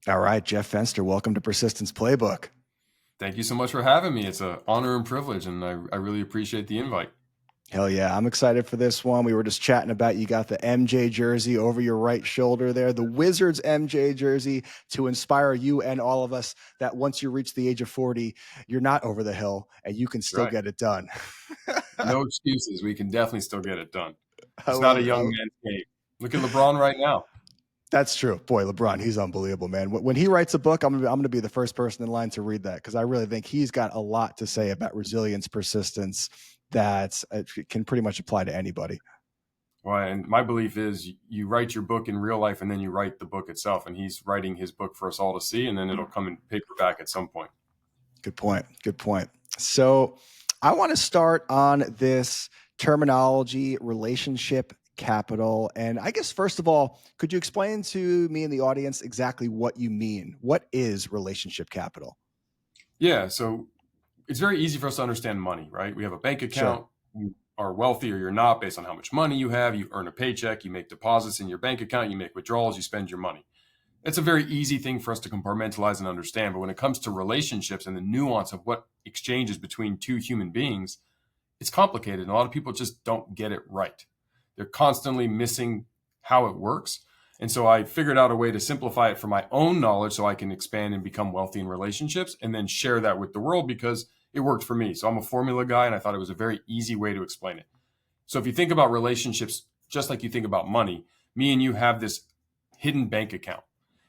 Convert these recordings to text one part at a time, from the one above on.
All right, Jeff Fenster, welcome to Persistence Playbook. Thank you so much for having me. It's an honor and privilege, and I really appreciate the invite. Hell yeah, I'm excited for this one. We were just chatting about you got the MJ jersey over your right shoulder there, the Wizards MJ jersey to inspire you and all of us that once you reach the age of 40, you're not over the hill and you can That's still right. get it done. No excuses. We can definitely still get it done. I It's not a love young it. man's game. Look at LeBron right now. That's true. Boy, LeBron, he's unbelievable, man. When he writes a book, I'm gonna be the first person in line to read that because I really think he's got a lot to say about resilience, persistence that can pretty much apply to anybody. Well, and my belief is you write your book in real life, and then you write the book itself. And he's writing his book for us all to see, and then it'll come in paperback at some point. Good point. Good point. So I want to start on this terminology, relationship capital. And I guess, first of all, could you explain to me and the audience exactly what you mean? What is relationship capital? Yeah. So it's very easy for us to understand money, right? We have a bank Sure. account. You are wealthy or you're not based on how much money you have. You earn a paycheck, you make deposits in your bank account, you make withdrawals, you spend your money. It's a very easy thing for us to compartmentalize and understand. But when it comes to relationships and the nuance of what exchanges between two human beings, it's complicated. And a lot of people just don't get it right. They're constantly missing how it works. And so I figured out a way to simplify it for my own knowledge so I can expand and become wealthy in relationships and then share that with the world because it worked for me. So I'm a formula guy and I thought it was a very easy way to explain it. So if you think about relationships, just like you think about money, me and you have this hidden bank account.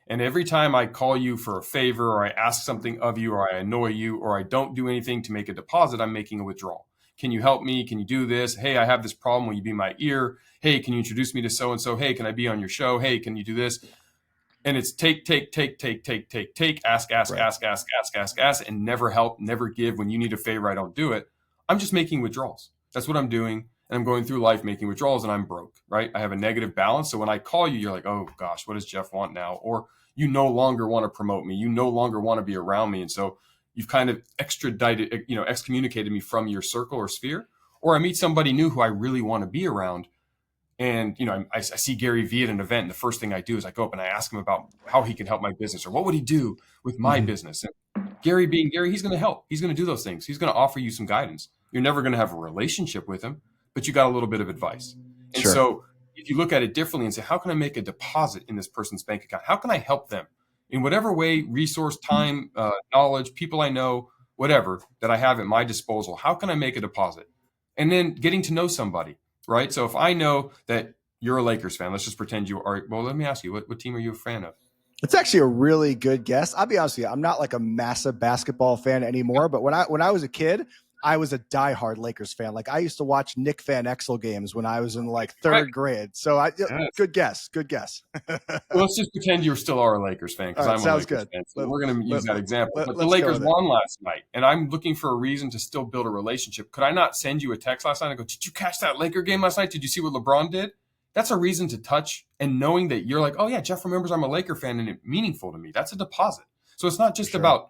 And every time I call you for a favor or I ask something of you or I annoy you or I don't do anything to make a deposit, I'm making a withdrawal. Can you help me? Can you do this? Hey, I have this problem. Will you be my ear? Hey, can you introduce me to so and so? Hey, can I be on your show? Hey, can you do this? And it's take, ask, Right. and never help, never give. When you need a favor, I don't do it. I'm just making withdrawals. That's what I'm doing. And I'm going through life making withdrawals and I'm broke, right? I have a negative balance. So when I call you, you're like, oh gosh, what does Jeff want now? Or you no longer want to promote me. You no longer want to be around me. And so you've kind of extradited, excommunicated me from your circle or sphere. Or I meet somebody new who I really want to be around and I see Gary Vee at an event, and the first thing I do is I go up and I ask him about how he can help my business or what would he do with my Mm-hmm. business. And Gary being Gary, he's going to help. He's going to do those things. He's going to offer you some guidance. You're never going to have a relationship with him, but you got a little bit of advice. And Sure. so if you look at it differently and say, how can I make a deposit in this person's bank account? How can I help them in whatever way, resource, time, knowledge, people I know, whatever that I have at my disposal? How can I make a deposit? And then getting to know somebody, right? So if I know that you're a Lakers fan, let's just pretend you are. Well, let me ask you, what team are you a fan of? It's actually a really good guess. I'll be honest with you. I'm not like a massive basketball fan anymore, but when I was a kid, I was a diehard Lakers fan. Like I used to watch Nick Van Exel games when I was in like Right. third grade. So Yes. good guess. Good guess. Well, let's just pretend you still are a Lakers fan All because right, I'm a sounds Lakers good. fan. So Let, we're going to use let, that example. But the let's go Lakers with it. won last night, and I'm looking for a reason to still build a relationship. Could I not send you a text last night and go, did you catch that Laker game last night? Did you see what LeBron did? That's a reason to touch and knowing that you're like, oh, yeah, Jeff remembers I'm a Laker fan and it's meaningful to me. That's a deposit. So it's not For just sure. about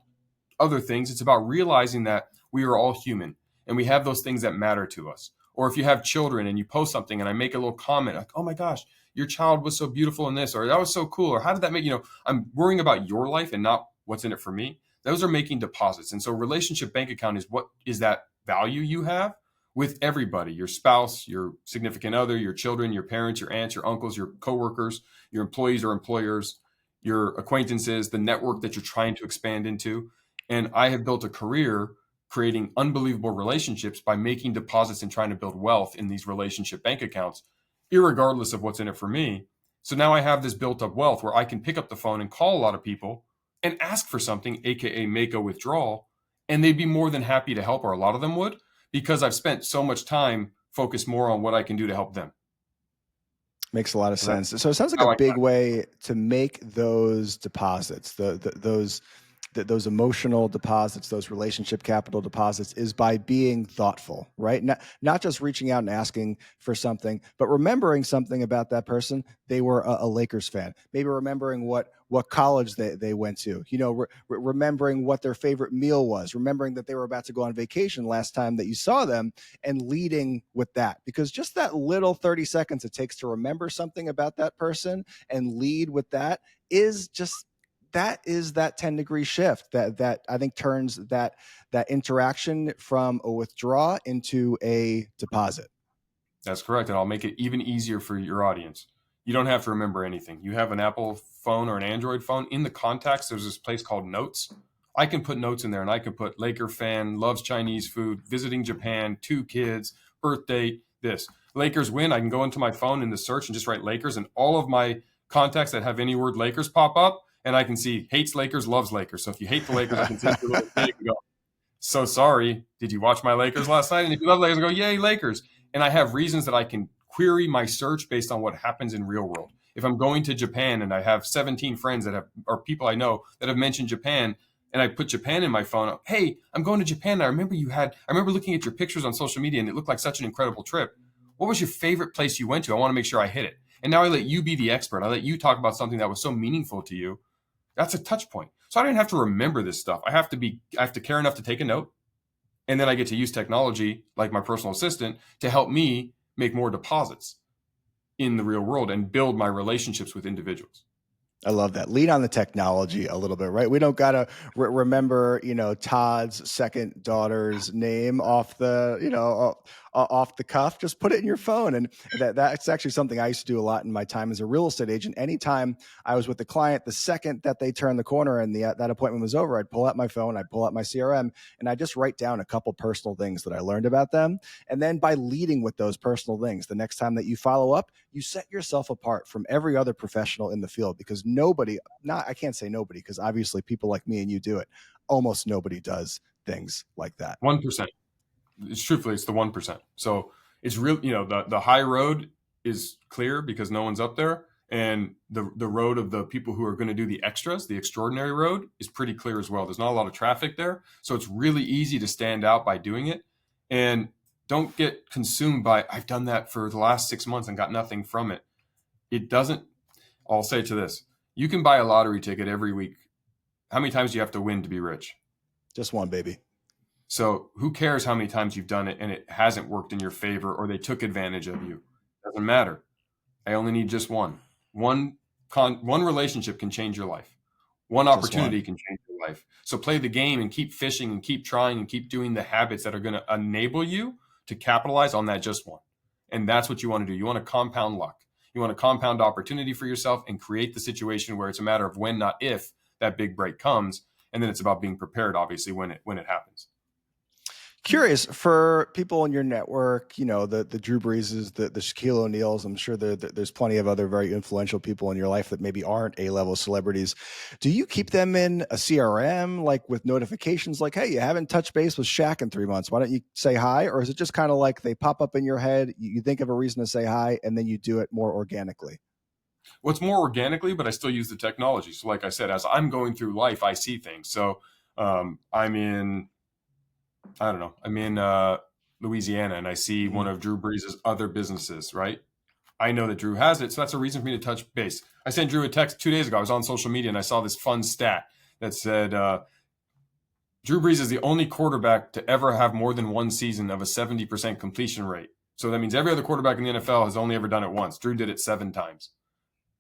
other things. It's about realizing that we are all human and we have those things that matter to us. Or if you have children and you post something and I make a little comment like, oh my gosh, your child was so beautiful in this, or that was so cool, or how did that make, I'm worrying about your life and not what's in it for me. Those are making deposits. And so relationship bank account is what is that value you have with everybody, your spouse, your significant other, your children, your parents, your aunts, your uncles, your coworkers, your employees or employers, your acquaintances, the network that you're trying to expand into. And I have built a career creating unbelievable relationships by making deposits and trying to build wealth in these relationship bank accounts, irregardless of what's in it for me. So now I have this built up wealth where I can pick up the phone and call a lot of people and ask for something, AKA make a withdrawal, and they'd be more than happy to help, or a lot of them would, because I've spent so much time focused more on what I can do to help them. Makes a lot of So that's sense. So it sounds like a how I big way to make those deposits, those emotional deposits, those relationship capital deposits, is by being thoughtful, right? Not just reaching out and asking for something, but remembering something about that person. They were a Lakers fan. Maybe remembering what college they went to. Remembering what their favorite meal was. Remembering that they were about to go on vacation last time that you saw them, and leading with that. Because just that little 30 seconds it takes to remember something about that person and lead with that is just that is that 10-degree shift that I think turns that interaction from a withdraw into a deposit. That's correct. And I'll make it even easier for your audience. You don't have to remember anything. You have an Apple phone or an Android phone. In the contacts, there's this place called Notes. I can put notes in there, and I can put Laker fan, loves Chinese food, visiting Japan, 2 kids, birthday, this. Lakers win. I can go into my phone in the search and just write Lakers, and all of my contacts that have any word Lakers pop up, and I can see hates Lakers, loves Lakers. So if you hate the Lakers, I can send you a little thing and go, so sorry, did you watch my Lakers last night? And if you love Lakers, I go, yay, Lakers. And I have reasons that I can query my search based on what happens in real world. If I'm going to Japan and I have 17 friends that have, or people I know that have mentioned Japan, and I put Japan in my phone, hey, I'm going to Japan. I remember looking at your pictures on social media and it looked like such an incredible trip. What was your favorite place you went to? I want to make sure I hit it. And now I let you be the expert. I let you talk about something that was so meaningful to you. That's a touch point. So I didn't have to remember this stuff. I have to care enough to take a note. And then I get to use technology like my personal assistant to help me make more deposits in the real world and build my relationships with individuals. I love that. Lean on the technology a little bit, right? We don't gotta remember, Todd's second daughter's name off the, off the cuff. Just put it in your phone, and that's actually something I used to do a lot in my time as a real estate agent. Anytime I was with the client, the second that they turned the corner and that appointment was over, I'd pull out my phone, I'd pull out my CRM, and I just write down a couple personal things that I learned about them. And then by leading with those personal things, the next time that you follow up, you set yourself apart from every other professional in the field, because I can't say nobody, because obviously people like me and you do it. Almost nobody does things like that. 1%. It's the 1%. So it's real, the high road is clear because no one's up there. And the road of the people who are going to do the extras, the extraordinary road, is pretty clear as well. There's not a lot of traffic there. So it's really easy to stand out by doing it. And don't get consumed by, I've done that for the last 6 months and got nothing from it. I'll say to this, you can buy a lottery ticket every week. How many times do you have to win to be rich? Just one, baby. So who cares how many times you've done it and it hasn't worked in your favor or they took advantage of you? Doesn't matter. I only need just one. One relationship can change your life. One opportunity can change your life. So play the game and keep fishing and keep trying and keep doing the habits that are going to enable you to capitalize on that just one. And that's what you want to do. You want to compound luck. You want to compound opportunity for yourself and create the situation where it's a matter of when, not if, that big break comes. And then it's about being prepared, obviously, when it happens. Curious for people in your network, the Drew Breeses, the Shaquille O'Neals. I'm sure there's plenty of other very influential people in your life that maybe aren't A-level celebrities. Do you keep them in a CRM, like with notifications like, hey, you haven't touched base with Shaq in 3 months, why don't you say hi? Or is it just kind of like they pop up in your head, you think of a reason to say hi, and then you do it more organically? Well, it's more organically, but I still use the technology. So like I said, as I'm going through life, I see things. So I'm in Louisiana, and I see one of Drew Brees' other businesses, right? I know that Drew has it, so that's a reason for me to touch base. I sent Drew a text 2 days ago. I was on social media, and I saw this fun stat that said Drew Brees is the only quarterback to ever have more than one season of a 70% completion rate. So that means every other quarterback in the NFL has only ever done it once. Drew did it 7 times.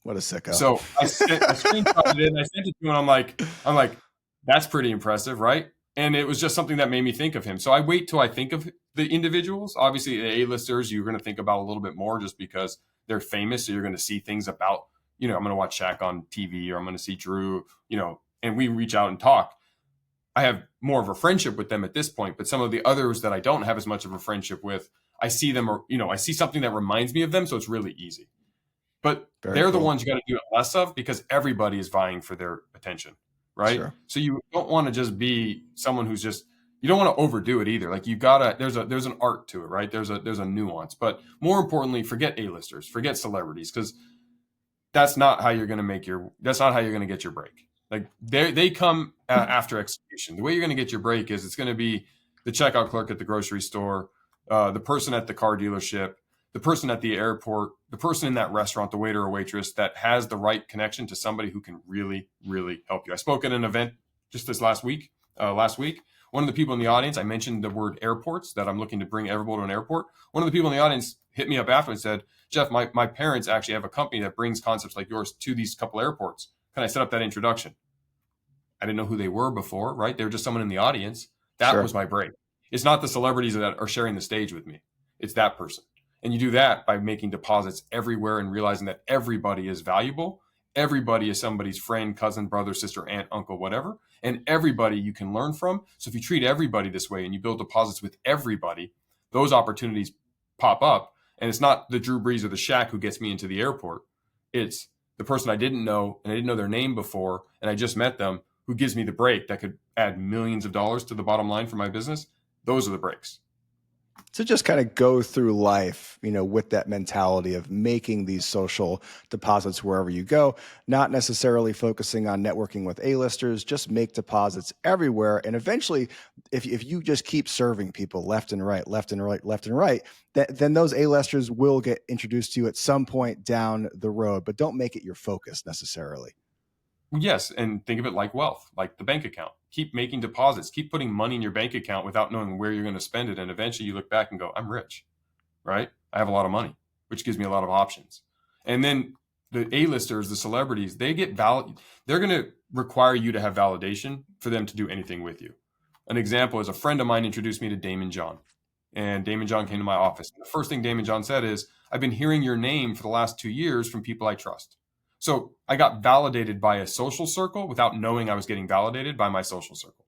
What a sicko. So I screenshotted it, and I sent it to him, and I'm like, that's pretty impressive, right? And it was just something that made me think of him. So I wait till I think of the individuals. Obviously, the A-listers, you're going to think about a little bit more just because they're famous. So you're going to see things about, I'm going to watch Shaq on TV, or I'm going to see Drew, and we reach out and talk. I have more of a friendship with them at this point, but some of the others that I don't have as much of a friendship with, I see them, or, I see something that reminds me of them. So it's really easy. But they're the ones you got to do it less of because everybody is vying for their attention. Right. Sure. So you don't want to just be someone who's you don't want to overdo it either. Like there's an art to it, right? There's a nuance, but more importantly, forget A-listers, forget celebrities, because that's not how you're going to get your break. Like they come after execution. The way you're going to get your break is it's going to be the checkout clerk at the grocery store, the person at the car dealership, the person at the airport, the person in that restaurant, the waiter or waitress that has the right connection to somebody who can really, really help you. I spoke at an event just this last week. One of the people in the audience, I mentioned the word airports, that I'm looking to bring Everbowl to an airport. One of the people in the audience hit me up after and said, Jeff, my parents actually have a company that brings concepts like yours to these couple airports. Can I set up that introduction? I didn't know who they were before, right? They were just someone in the audience. That Sure. was my break. It's not the celebrities that are sharing the stage with me. It's that person. And you do that by making deposits everywhere and realizing that everybody is valuable. Everybody is somebody's friend, cousin, brother, sister, aunt, uncle, whatever. And everybody you can learn from. So if you treat everybody this way and you build deposits with everybody, those opportunities pop up. And it's not the Drew Brees or the Shaq who gets me into the airport. It's the person I didn't know and I didn't know their name before and I just met them who gives me the break that could add millions of dollars to the bottom line for my business. Those are the breaks. To just kind of go through life, with that mentality of making these social deposits wherever you go, not necessarily focusing on networking with A-listers, just make deposits everywhere. And eventually, if you just keep serving people left and right, left and right, left and right, then those A-listers will get introduced to you at some point down the road, but don't make it your focus necessarily. Yes, and think of it like wealth, like the bank account. Keep making deposits, keep putting money in your bank account without knowing where you're going to spend it. And eventually you look back and go, I'm rich, right? I have a lot of money, which gives me a lot of options. And then the A-listers, the celebrities, they get they're going to require you to have validation for them to do anything with you. An example is a friend of mine introduced me to Damon John. And Damon John came to my office. And the first thing Damon John said is, I've been hearing your name for the last 2 years from people I trust. So I got validated by a social circle without knowing I was getting validated by my social circle.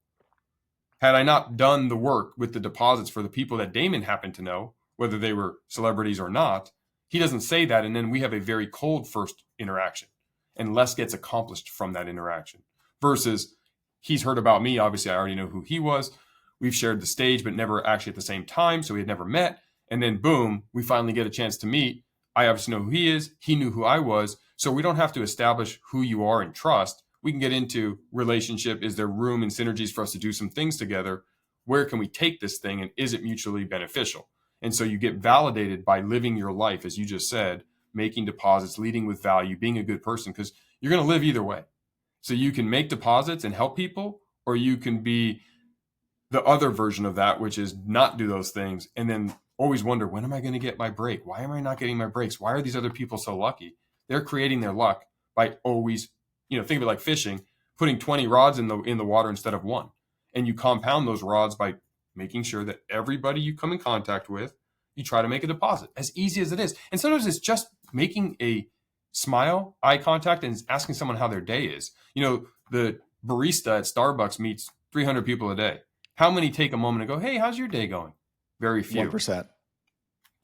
Had I not done the work with the deposits for the people that Damon happened to know, whether they were celebrities or not, he doesn't say that. And then we have a very cold first interaction and less gets accomplished from that interaction versus he's heard about me. Obviously, I already know who he was. We've shared the stage, but never actually at the same time. So we had never met. And then boom, we finally get a chance to meet. I obviously know who he is. He knew who I was. So we don't have to establish who you are and trust. We can get into relationship. Is there room and synergies for us to do some things together? Where can we take this thing? And is it mutually beneficial? And so you get validated by living your life, as you just said, making deposits, leading with value, being a good person, because you're going to live either way. So you can make deposits and help people, or you can be the other version of that, which is not do those things and then always wonder, when am I going to get my break? Why am I not getting my breaks? Why are these other people so lucky? They're creating their luck by always, think of it like fishing, putting 20 rods in the water instead of one. And you compound those rods by making sure that everybody you come in contact with, you try to make a deposit, as easy as it is. And sometimes it's just making a smile, eye contact, and asking someone how their day is. The barista at Starbucks meets 300 people a day. How many take a moment and go, hey, how's your day going? Very few. 1%.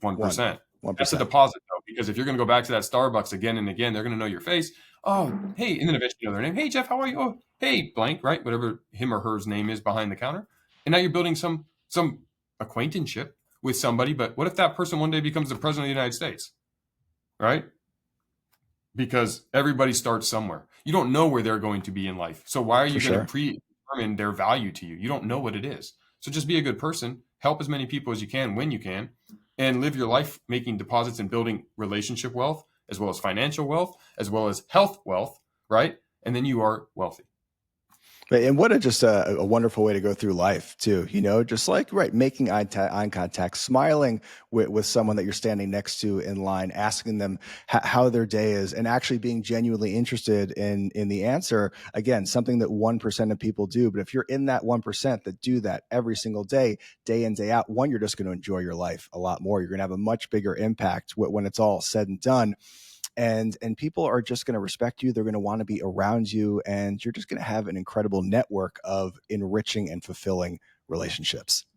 1%. 1%. That's a deposit, though, because if you're going to go back to that Starbucks again and again, they're going to know your face. Oh, hey, and then eventually you know their name. Hey, Jeff, how are you? Oh, hey, blank, right? Whatever him or her's name is behind the counter. And now you're building some acquaintanceship with somebody. But what if that person one day becomes the president of the United States, right? Because everybody starts somewhere. You don't know where they're going to be in life. So why are you going to predetermine their value to you? You don't know what it is. So just be a good person, help as many people as you can when you can, and live your life making deposits and building relationship wealth, as well as financial wealth, as well as health wealth, right? And then you are wealthy. And what a wonderful way to go through life too, just like, right, making eye contact, smiling with someone that you're standing next to in line, asking them how their day is, and actually being genuinely interested in the answer. Again, something that 1% of people do. But if you're in that 1% that do that every single day, day in, day out, one, you're just going to enjoy your life a lot more. You're going to have a much bigger impact when it's all said and done. And people are just going to respect you. They're going to want to be around you, and you're just going to have an incredible network of enriching and fulfilling relationships.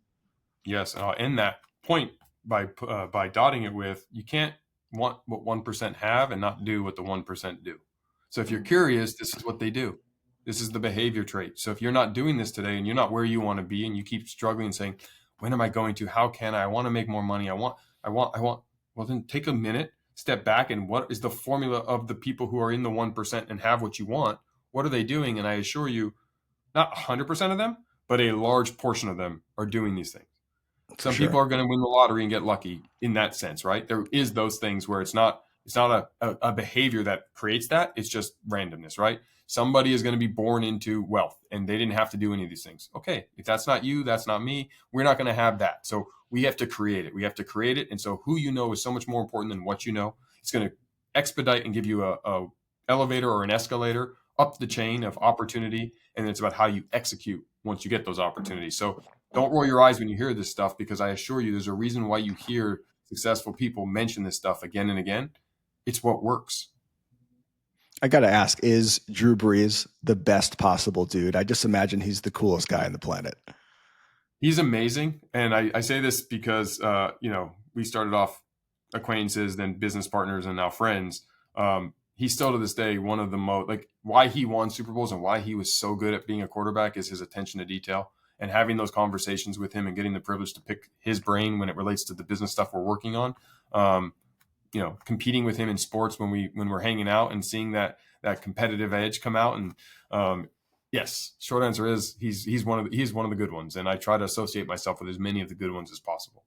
Yes, and I'll end that point by dotting it with, you can't want what 1% have and not do what the 1% do. So if you're curious, this is what they do. This is the behavior trait. So if you're not doing this today and you're not where you want to be and you keep struggling and saying, when am I going to? How can I want to make more money? I want. Well, then take a minute, step back, and what is the formula of the people who are in the 1% and have what you want? What are they doing? And I assure you, not 100% of them, but a large portion of them are doing these things. Some people are going to win the lottery and get lucky in that sense, right? There is those things where it's not a behavior that creates that. It's just randomness, right? Somebody is going to be born into wealth and they didn't have to do any of these things. Okay, if that's not you, that's not me. We're not going to have that. So we have to create it. And so who you know is so much more important than what you know. It's going to expedite and give you a elevator or an escalator up the chain of opportunity, and it's about how you execute once you get those opportunities. So don't roll your eyes when you hear this stuff, because I assure you there's a reason why you hear successful people mention this stuff again and again. It's what works. I got to ask, is Drew Brees the best possible dude? I just imagine he's the coolest guy on the planet. He's amazing. And I say this because, we started off acquaintances, then business partners, and now friends. He's still to this day one of the most, like, why he won Super Bowls and why he was so good at being a quarterback is his attention to detail, and having those conversations with him and getting the privilege to pick his brain when it relates to the business stuff we're working on. Competing with him in sports when we're hanging out and seeing that competitive edge come out. And yes, short answer is he's one of the good ones, and I try to associate myself with as many of the good ones as possible.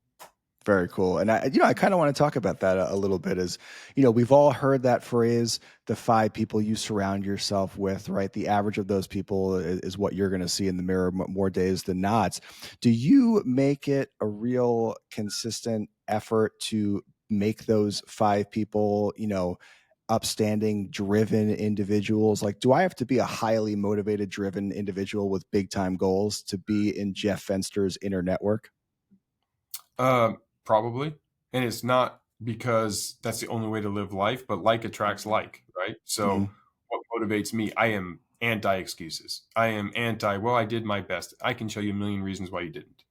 Very cool. And I kind of want to talk about that a little bit. Is, we've all heard that phrase, the 5 people you surround yourself with, right? The average of those people is what you're going to see in the mirror more days than not. Do you make it a real consistent effort to make those 5 people, upstanding, driven individuals? Like, do I have to be a highly motivated, driven individual with big time goals to be in Jeff Fenster's inner network? Probably. And it's not because that's the only way to live life, but like attracts like, right? So what motivates me? I am anti excuses. I am anti, well, I did my best. I can show you a million reasons why you didn't.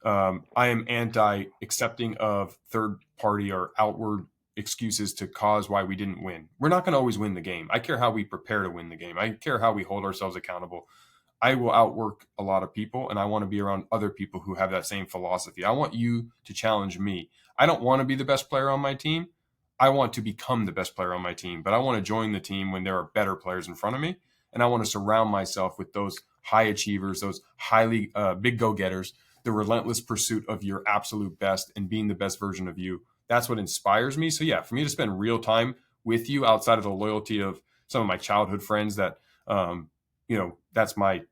I am anti accepting of third party or outward excuses to cause why we didn't win. We're not going to always win the game. I care how we prepare to win the game. I care how we hold ourselves accountable. I will outwork a lot of people, and I want to be around other people who have that same philosophy. I want you to challenge me. I don't want to be the best player on my team. I want to become the best player on my team, but I want to join the team when there are better players in front of me. And I want to surround myself with those high achievers, those highly big go-getters, the relentless pursuit of your absolute best and being the best version of you. That's what inspires me. So yeah, for me to spend real time with you outside of the loyalty of some of my childhood friends that, that's my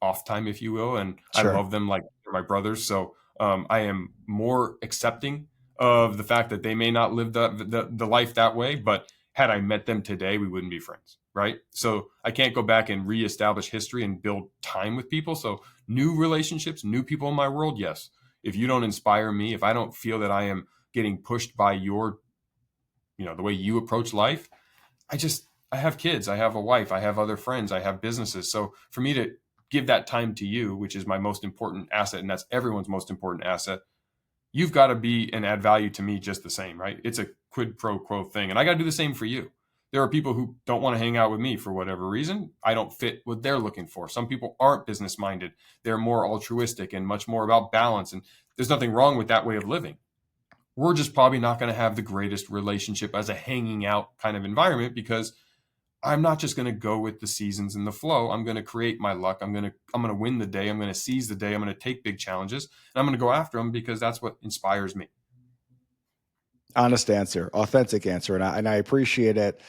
off time, if you will. And Sure. I love them like they're my brothers. So I am more accepting of the fact that they may not live the life that way, but had I met them today, we wouldn't be friends, right? So I can't go back and reestablish history and build time with people. So new relationships, new people in my world, yes. If you don't inspire me, if I don't feel that I am getting pushed by your, the way you approach life, I have kids, I have a wife, I have other friends, I have businesses. So for me to give that time to you, which is my most important asset, and that's everyone's most important asset, you've got to be and add value to me just the same, right? It's a quid pro quo thing. And I got to do the same for you. There are people who don't want to hang out with me for whatever reason. I don't fit what they're looking for. Some people aren't business minded. They're more altruistic and much more about balance. And there's nothing wrong with that way of living. We're just probably not going to have the greatest relationship as a hanging out kind of environment, because I'm not just going to go with the seasons and the flow. I'm going to create my luck. I'm going to win the day. I'm going to seize the day. I'm going to take big challenges, and I'm going to go after them because that's what inspires me. Honest answer, authentic answer, and I appreciate it.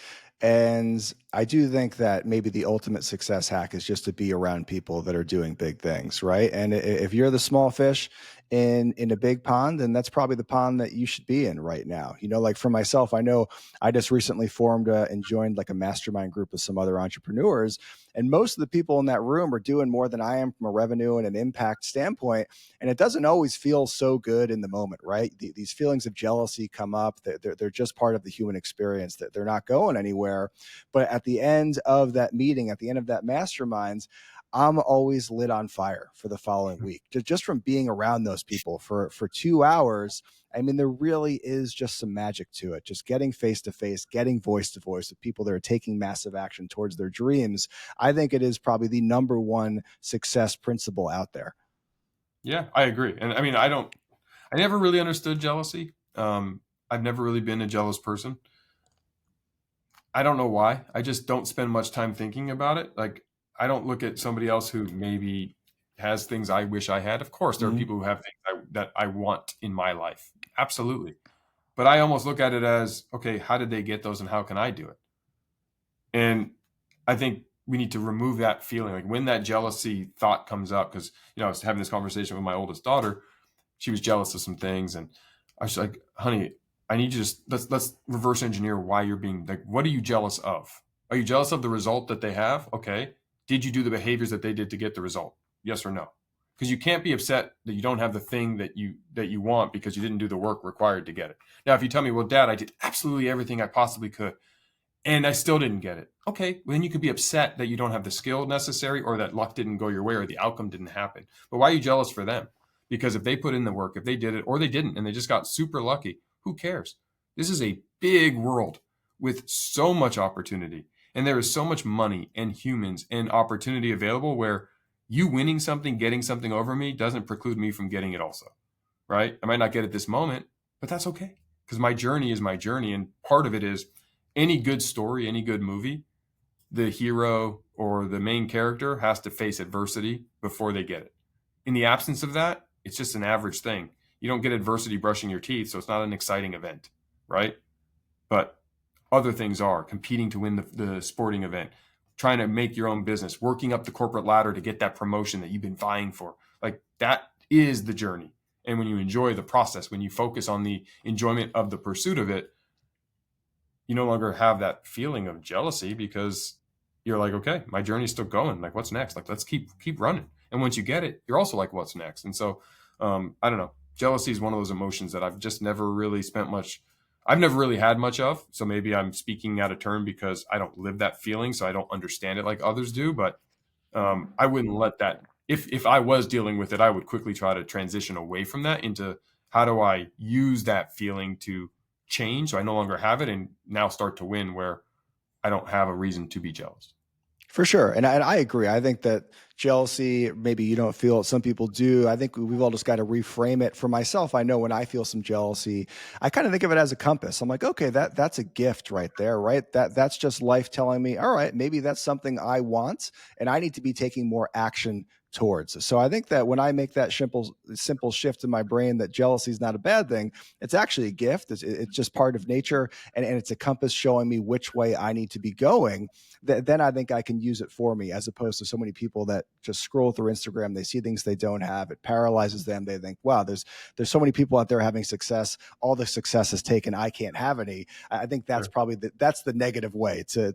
And I do think that maybe the ultimate success hack is just to be around people that are doing big things, right? And if you're the small fish in a big pond, then that's probably the pond that you should be in right now. Like for myself, I know I just recently formed and joined like a mastermind group with some other entrepreneurs, and most of the people in that room are doing more than I am from a revenue and an impact standpoint. And it doesn't always feel so good in the moment, right? These feelings of jealousy come up. They're just part of the human experience, that they're not going anywhere. But at the end of that meeting, at the end of that masterminds, I'm always lit on fire for the following week, just from being around those people for 2 hours. I mean, there really is just some magic to it. Just getting face to face, getting voice to voice with people that are taking massive action towards their dreams. I think it is probably the number one success principle out there. Yeah, I agree. And I mean, I never really understood jealousy. I've never really been a jealous person. I don't know why. I just don't spend much time thinking about it. Like, I don't look at somebody else who maybe has things I wish I had. Of course, there are people who have things that I want in my life. Absolutely. But I almost look at it as, okay, how did they get those and how can I do it? And I think we need to remove that feeling. Like when that jealousy thought comes up, because, I was having this conversation with my oldest daughter. She was jealous of some things. And I was like, honey, I need you to let's reverse engineer why you're being like, what are you jealous of? Are you jealous of the result that they have? Okay. Did you do the behaviors that they did to get the result? Yes or no? Because you can't be upset that you don't have the thing that you want because you didn't do the work required to get it. Now, if you tell me, well, Dad, I did absolutely everything I possibly could, and I still didn't get it. Okay, well, then you could be upset that you don't have the skill necessary, or that luck didn't go your way, or the outcome didn't happen. But why are you jealous for them? Because if they put in the work, if they did it, or they didn't, and they just got super lucky, who cares? This is a big world with so much opportunity, and there is so much money and humans and opportunity available where you winning something, getting something over me doesn't preclude me from getting it also, right? I might not get it this moment, but that's okay, because my journey is my journey. And part of it is any good story, any good movie, the hero or the main character has to face adversity before they get it. In the absence of that, it's just an average thing. You don't get adversity brushing your teeth, so it's not an exciting event, right? But other things are competing to win the sporting event, trying to make your own business, working up the corporate ladder to get that promotion that you've been vying for. Like, that is the journey. And when you enjoy the process, when you focus on the enjoyment of the pursuit of it, you no longer have that feeling of jealousy, because you're like, okay, my journey's still going. Like, what's next? Like, let's keep running. And once you get it, you're also like, what's next? And so, I don't know. Jealousy is one of those emotions that I've just never really spent much. I've never really had much of. So maybe I'm speaking out of turn because I don't live that feeling, so I don't understand it like others do. But I wouldn't let that. If I was dealing with it, I would quickly try to transition away from that into how do I use that feeling to change so I no longer have it, and now start to win where I don't have a reason to be jealous. For sure. And I agree. I think that jealousy, maybe you don't feel it. Some people do. I think we've all just got to reframe it. For myself, I know when I feel some jealousy, I kind of think of it as a compass. I'm like, okay, that's a gift right there, right? That's just life telling me, all right, maybe that's something I want and I need to be taking more action towards. So I think that when I make that simple shift in my brain that jealousy is not a bad thing, it's actually a gift. It's just part of nature, and it's a compass showing me which way I need to be going. Then I think I can use it for me, as opposed to so many people that just scroll through Instagram. They see things they don't have. It paralyzes them. They think, wow, there's so many people out there having success. All the success is taken. I can't have any. I think that's Sure. probably that's the negative way to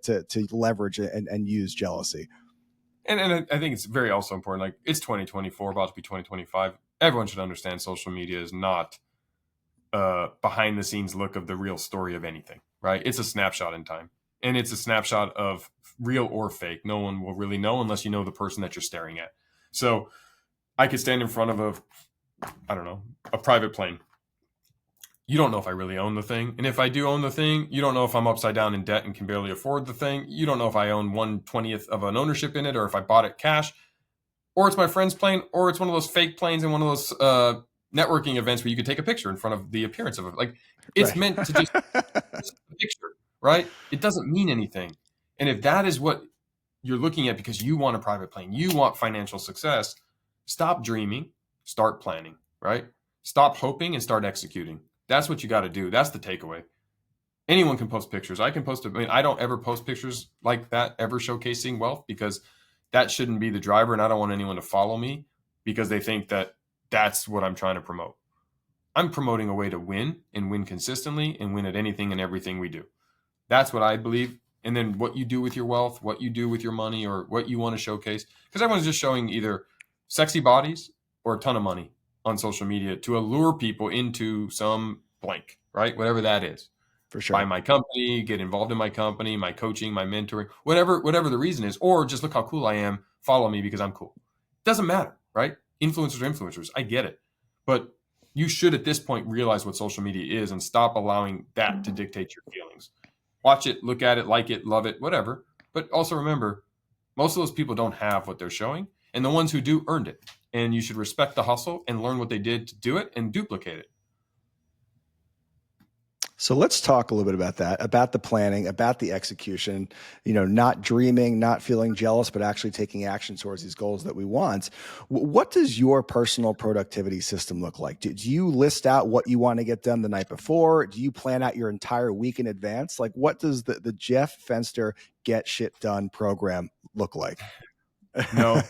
leverage and use jealousy. And I think it's very also important. Like, it's 2024, about to be 2025. Everyone should understand social media is not behind the scenes look of the real story of anything, right? It's a snapshot in time, and it's a snapshot of real or fake. No one will really know unless you know the person that you're staring at. So I could stand in front of I don't know, a private plane. You don't know if I really own the thing. And if I do own the thing, you don't know if I'm upside down in debt and can barely afford the thing. You don't know if I own 1/20th of an ownership in it, or if I bought it cash, or it's my friend's plane, or it's one of those fake planes in one of those networking events where you could take a picture in front of the appearance of it. Like, it's Right. meant to just a picture, right? It doesn't mean anything. And if that is what you're looking at because you want a private plane, you want financial success, stop dreaming, start planning, right? Stop hoping and start executing. That's what you got to do. That's the takeaway. Anyone can post pictures. I can post I mean, I don't ever post pictures like that, ever showcasing wealth, because that shouldn't be the driver. And I don't want anyone to follow me because they think that that's what I'm trying to promote. I'm promoting a way to win, and win consistently, and win at anything and everything we do. That's what I believe. And then what you do with your wealth, what you do with your money, or what you want to showcase, because everyone's just showing either sexy bodies or a ton of money on social media to allure people into some blank, right? Whatever that is. For Buy sure. my company, get involved in my company, my coaching, my mentoring, whatever the reason is, or just look how cool I am, follow me because I'm cool. Doesn't matter, right? Influencers are influencers. I get it. But you should at this point realize what social media is and stop allowing that to dictate your feelings. Watch it, look at it, like it, love it, whatever. But also remember, most of those people don't have what they're showing, and the ones who do earned it. And you should respect the hustle and learn what they did to do it and duplicate it. So let's talk a little bit about that, about the planning, about the execution, not dreaming, not feeling jealous, but actually taking action towards these goals that we want. What does your personal productivity system look like? Do you list out what you want to get done the night before? Do you plan out your entire week in advance? Like, what does the Jeff Fenster get shit done program look like? No,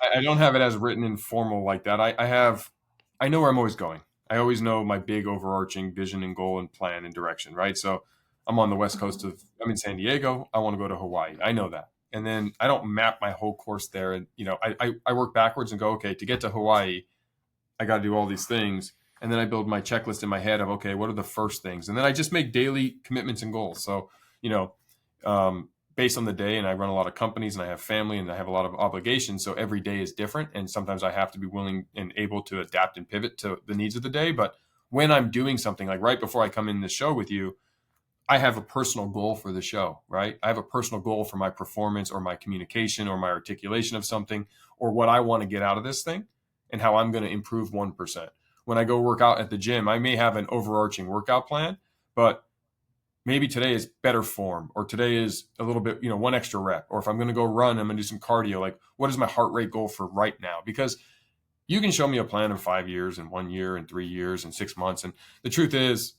I don't have it as written in formal like that. I know where I'm always going. I always know my big overarching vision and goal and plan and direction, right? So I'm on the west coast of, I'm in San Diego. I want to go to Hawaii. I know that. And then I don't map my whole course there. And, I work backwards and go, okay, to get to Hawaii, I got to do all these things. And then I build my checklist in my head of, okay, what are the first things? And then I just make daily commitments and goals. So, you know, based on the day, and I run a lot of companies and I have family and I have a lot of obligations. So every day is different. And sometimes I have to be willing and able to adapt and pivot to the needs of the day. But when I'm doing something, like right before I come in this show with you, I have a personal goal for the show, right? I have a personal goal for my performance or my communication or my articulation of something or what I want to get out of this thing and how I'm going to improve 1%. When I go work out at the gym, I may have an overarching workout plan, but maybe today is better form, or today is a little bit, one extra rep. Or if I'm going to go run, I'm going to do some cardio. Like, what is my heart rate goal for right now? Because you can show me a plan in 5 years and 1 year and 3 years and 6 months. And the truth is,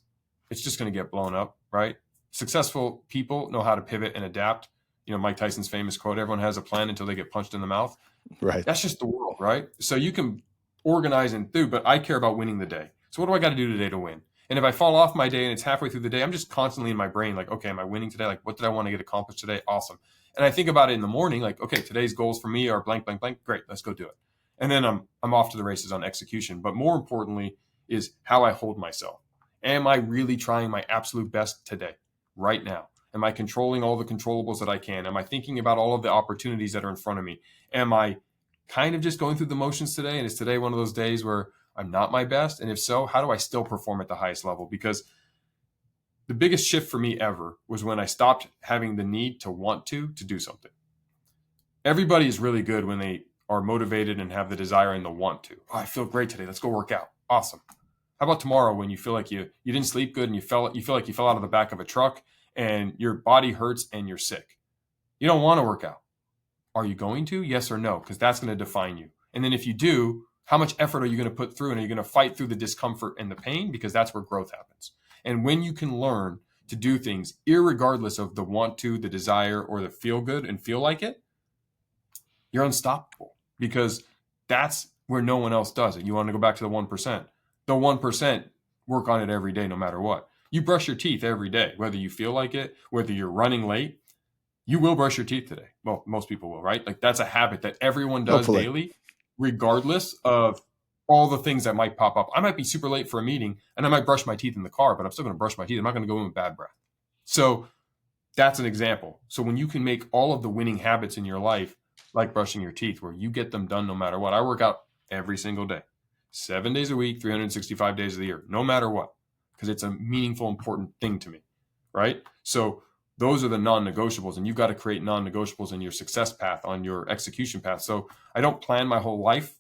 it's just going to get blown up, right? Successful people know how to pivot and adapt. Mike Tyson's famous quote, everyone has a plan until they get punched in the mouth. Right. That's just the world, right? So you can organize and do, but I care about winning the day. So what do I got to do today to win? And if I fall off my day and it's halfway through the day, I'm just constantly in my brain like, okay, am I winning today? Like, what did I want to get accomplished today? Awesome. And I think about it in the morning, like, okay, today's goals for me are blank, blank, blank. Great, let's go do it. And then I'm off to the races on execution. But more importantly is how I hold myself. Am I really trying my absolute best today, right now? Am I controlling all the controllables that I can? Am I thinking about all of the opportunities that are in front of me? Am I kind of just going through the motions today? And is today one of those days where I'm not my best? And if so, how do I still perform at the highest level? Because the biggest shift for me ever was when I stopped having the need to want to do something. Everybody is really good when they are motivated and have the desire and the want to. Oh, I feel great today. Let's go work out. Awesome. How about tomorrow when you feel like you didn't sleep good and you feel like you fell out of the back of a truck and your body hurts and you're sick? You don't want to work out. Are you going to? Yes or no? Because that's going to define you. And then if you do, how much effort are you going to put through? And are you going to fight through the discomfort and the pain? Because that's where growth happens. And when you can learn to do things, irregardless of the want to, the desire, or the feel good and feel like it, you're unstoppable, because that's where no one else does it. You want to go back to the 1%. The 1% work on it every day, no matter what. You brush your teeth every day, whether you feel like it, whether you're running late. You will brush your teeth today. Well, most people will, right? Like, that's a habit that everyone does Hopefully. daily, regardless of all the things that might pop up. I might be super late for a meeting and I might brush my teeth in the car, but I'm still going to brush my teeth. I'm not going to go in with bad breath. So that's an example. So when you can make all of the winning habits in your life, like brushing your teeth, where you get them done no matter what. I work out every single day, 7 days a week, 365 days of the year, no matter what, because it's a meaningful, important thing to me, right? So those are the non-negotiables, and you've got to create non-negotiables in your success path, on your execution path. So I don't plan my whole life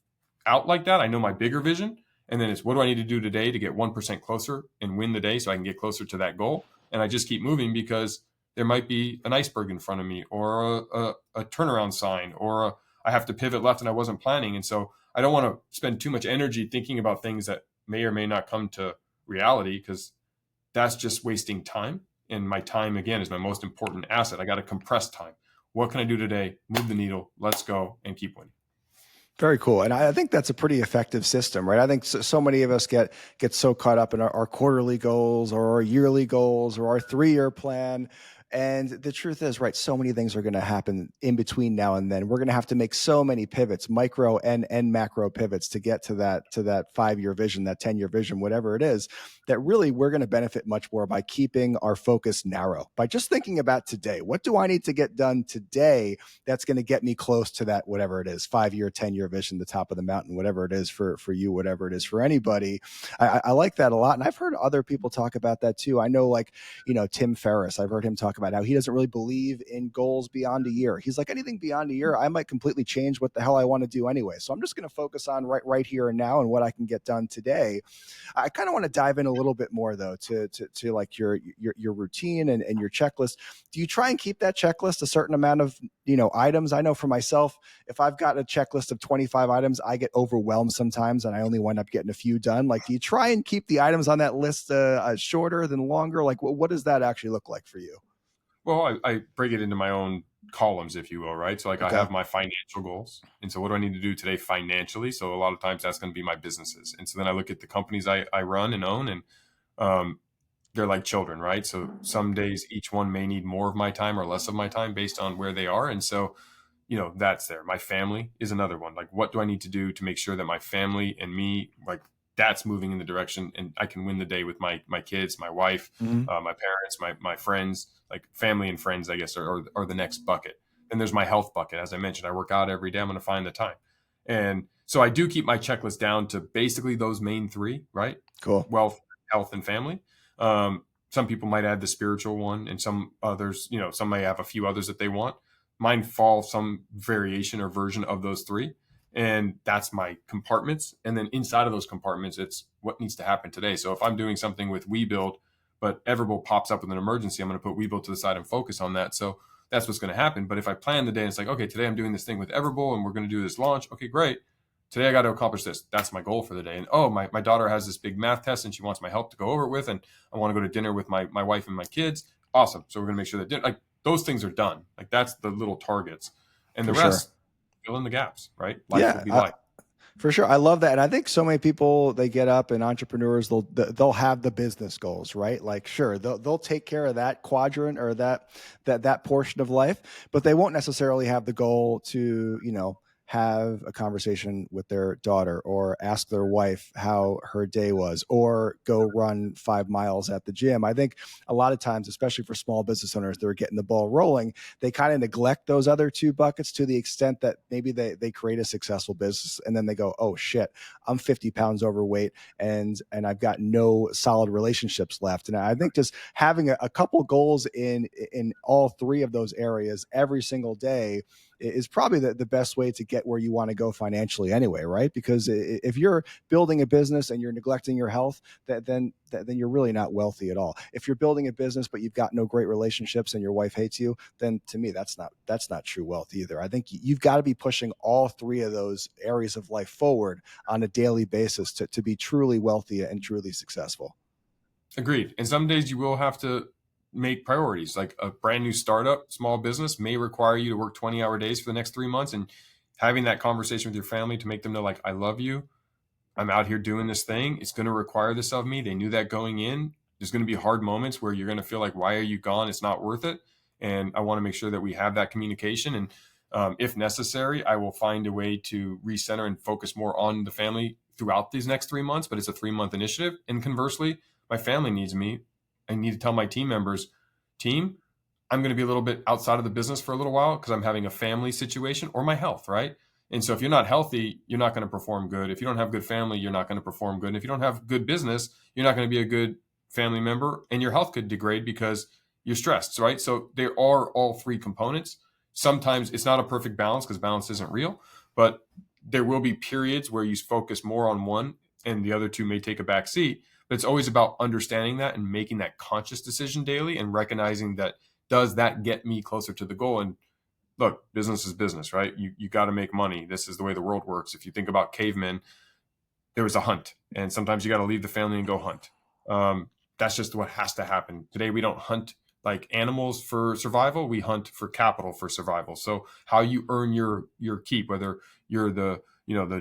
out like that. I know my bigger vision, and then it's, what do I need to do today to get 1% closer and win the day so I can get closer to that goal? And I just keep moving, because there might be an iceberg in front of me, or a turnaround sign, or I have to pivot left and I wasn't planning. And so I don't want to spend too much energy thinking about things that may or may not come to reality, because that's just wasting time. And my time, again, is my most important asset. I got to compress time. What can I do today? Move the needle. Let's go and keep winning. Very cool. And I think that's a pretty effective system, right? I think so many of us get so caught up in our quarterly goals or our yearly goals or our 3-year plan. And the truth is, right, so many things are going to happen in between now and then. We're going to have to make so many pivots, micro and macro pivots, to get to that 5-year vision, that 10-year vision, whatever it is, that really we're going to benefit much more by keeping our focus narrow, by just thinking about today. What do I need to get done today that's going to get me close to that, whatever it is, 5-year, 10-year vision, the top of the mountain, whatever it is for you, whatever it is for anybody. I like that a lot. And I've heard other people talk about that too. I know, like, Tim Ferriss, I've heard him talk about how he doesn't really believe in goals beyond a year. He's like, anything beyond a year, I might completely change what the hell I want to do anyway. So I'm just going to focus on right here and now and what I can get done today. I kind of want to dive in a little bit more though to like your routine and your checklist. Do you try and keep that checklist a certain amount of items? I know for myself, if I've got a checklist of 25 items, I get overwhelmed sometimes and I only wind up getting a few done. Like, do you try and keep the items on that list shorter than longer? Like, what does that actually look like for you? Well, I break it into my own columns, if you will, right? So, like, I Okay. have my financial goals. And so what do I need to do today financially? So a lot of times that's going to be my businesses. And so then I look at the companies I run and own, and they're like children, right? So some days each one may need more of my time or less of my time based on where they are. And so, that's there. My family is another one. Like, what do I need to do to make sure that my family and me, like, that's moving in the direction and I can win the day with my kids, my wife, Mhm. my parents, my friends, like family and friends, I guess, are the next bucket. And there's my health bucket. As I mentioned, I work out every day. I'm going to find the time. And so I do keep my checklist down to basically those main three, right? Cool. Wealth, health, and family. Some people might add the spiritual one, and some others, some may have a few others that they want. Mine fall some variation or version of those three. And that's my compartments. And then inside of those compartments, it's what needs to happen today. So if I'm doing something with WeBuild, but Everbowl pops up with an emergency, I'm going to put WeBuild to the side and focus on that. So that's what's going to happen. But if I plan the day and it's like, okay, today I'm doing this thing with Everbowl and we're going to do this launch. Okay, great. Today I got to accomplish this. That's my goal for the day. And my daughter has this big math test and she wants my help to go over it with. And I want to go to dinner with my wife and my kids. Awesome. So we're going to make sure that like those things are done. Like that's the little targets. And For the sure. rest, fill in the gaps, right? Life will be Yeah, life. for sure. I love that. And I think so many people, they get up and entrepreneurs, they'll have the business goals, right? Like, sure, they'll take care of that quadrant or that portion of life, but they won't necessarily have the goal to, have a conversation with their daughter or ask their wife how her day was or go run 5 miles at the gym. I think a lot of times, especially for small business owners that are getting the ball rolling, they kind of neglect those other two buckets to the extent that maybe they create a successful business and then they go, oh shit, I'm 50 pounds overweight and I've got no solid relationships left. And I think just having a couple goals in all three of those areas every single day is probably the best way to get where you want to go financially anyway, right? Because if you're building a business and you're neglecting your health, then you're really not wealthy at all. If you're building a business but you've got no great relationships and your wife hates you, then to me that's not true wealth either. I think you've got to be pushing all three of those areas of life forward on a daily basis to be truly wealthy and truly successful. Agreed. And some days you will have to make priorities. Like a brand new startup, small business may require you to work 20-hour days for the next 3 months. And having that conversation with your family to make them know, like, I love you. I'm out here doing this thing. It's going to require this of me. They knew that going in. There's going to be hard moments where you're going to feel like, why are you gone? It's not worth it. And I want to make sure that we have that communication. And if necessary, I will find a way to recenter and focus more on the family throughout these next 3 months. But it's a 3-month initiative. And conversely, my family needs me. I need to tell my team members, team, I'm going to be a little bit outside of the business for a little while because I'm having a family situation or my health, right? And so if you're not healthy, you're not going to perform good. If you don't have good family, you're not going to perform good. And if you don't have good business, you're not going to be a good family member and your health could degrade because you're stressed, right? So there are all three components. Sometimes it's not a perfect balance because balance isn't real, but there will be periods where you focus more on one and the other two may take a back seat. But it's always about understanding that and making that conscious decision daily and recognizing that, does that get me closer to the goal? And look, business is business, right? You got to make money. This is the way the world works. If you think about cavemen, there was a hunt, and sometimes you got to leave the family and go hunt. That's just what has to happen. Today, we don't hunt like animals for survival. We hunt for capital for survival. So how you earn your keep, whether you're the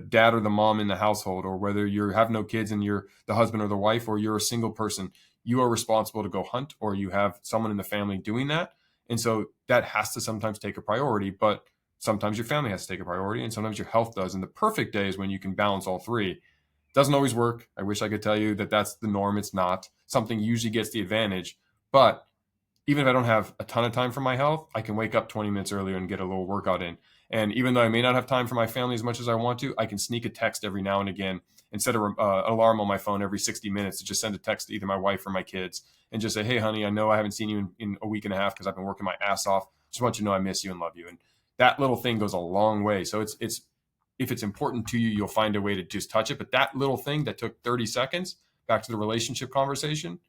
dad or the mom in the household, or whether you have no kids and you're the husband or the wife, or you're a single person, you are responsible to go hunt, or you have someone in the family doing that. And so that has to sometimes take a priority, but sometimes your family has to take a priority and sometimes your health does. And the perfect day is when you can balance all three. Doesn't always work. I wish I could tell you that that's the norm. It's not. Something usually gets the advantage. But even if I don't have a ton of time for my health, I can wake up 20 minutes earlier and get a little workout in. And even though I may not have time for my family as much as I want to, I can sneak a text every now and again and set an alarm on my phone every 60 minutes to just send a text to either my wife or my kids and just say, hey, honey, I know I haven't seen you in a week and a half because I've been working my ass off. Just want you to know I miss you and love you. And that little thing goes a long way. So it's if it's important to you, you'll find a way to just touch it. But that little thing that took 30 seconds, back to the relationship conversation,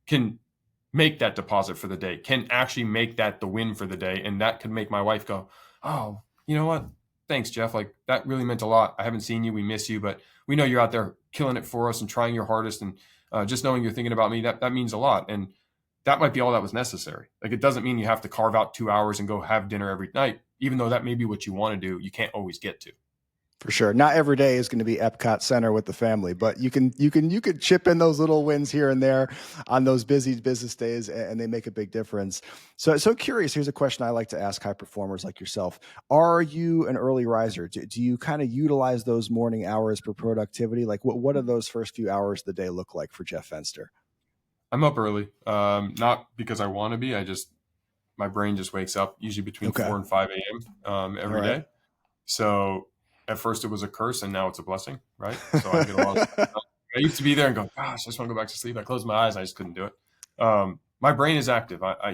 can make that deposit for the day, can actually make that the win for the day. And that could make my wife go, oh, you know what? Thanks, Jeff. Like, that really meant a lot. I haven't seen you. We miss you, but we know you're out there killing it for us and trying your hardest. And just knowing you're thinking about me, that means a lot. And that might be all that was necessary. Like, it doesn't mean you have to carve out 2 hours and go have dinner every night, even though that may be what you want to do. You can't always get to. For sure. Not every day is going to be Epcot Center with the family, but you can chip in those little wins here and there on those busy business days, and they make a big difference. So curious. Here's a question I like to ask high performers like yourself: are you an early riser? Do you kind of utilize those morning hours for productivity? Like, what do those first few hours of the day look like for Jeff Fenster? I'm up early, not because I want to be. My brain just wakes up usually between Okay. 4 and 5 a.m. All Every right. day. So at first it was a curse, and now it's a blessing, right? So I get a lot of stuff done. I used to be there and go, gosh, I just want to go back to sleep. I closed my eyes, I just couldn't do it. My brain is active. I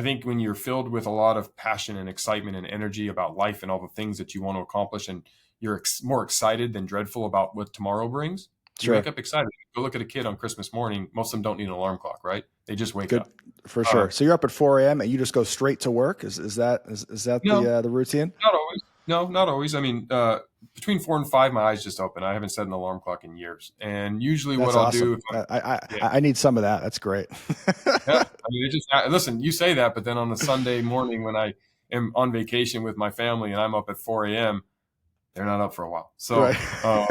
think when you're filled with a lot of passion and excitement and energy about life and all the things that you want to accomplish, and you're more excited than dreadful about what tomorrow brings, you wake Sure. up excited. Go look at a kid on Christmas morning. Most of them don't need an alarm clock, right? They just wake Good. up. For Uh, sure. So you're up at 4 a.m. and you just go straight to work. Is that no, the routine? not always. No, not always. I mean, between 4 and 5, my eyes just open. I haven't set an alarm clock in years. And usually, what That's I'll do, awesome. if I'm, yeah, I need some of that. That's great. yeah. I mean, listen. You say that, but then on a Sunday morning when I am on vacation with my family and I'm up at 4 a.m., they're not up for a while. Right. So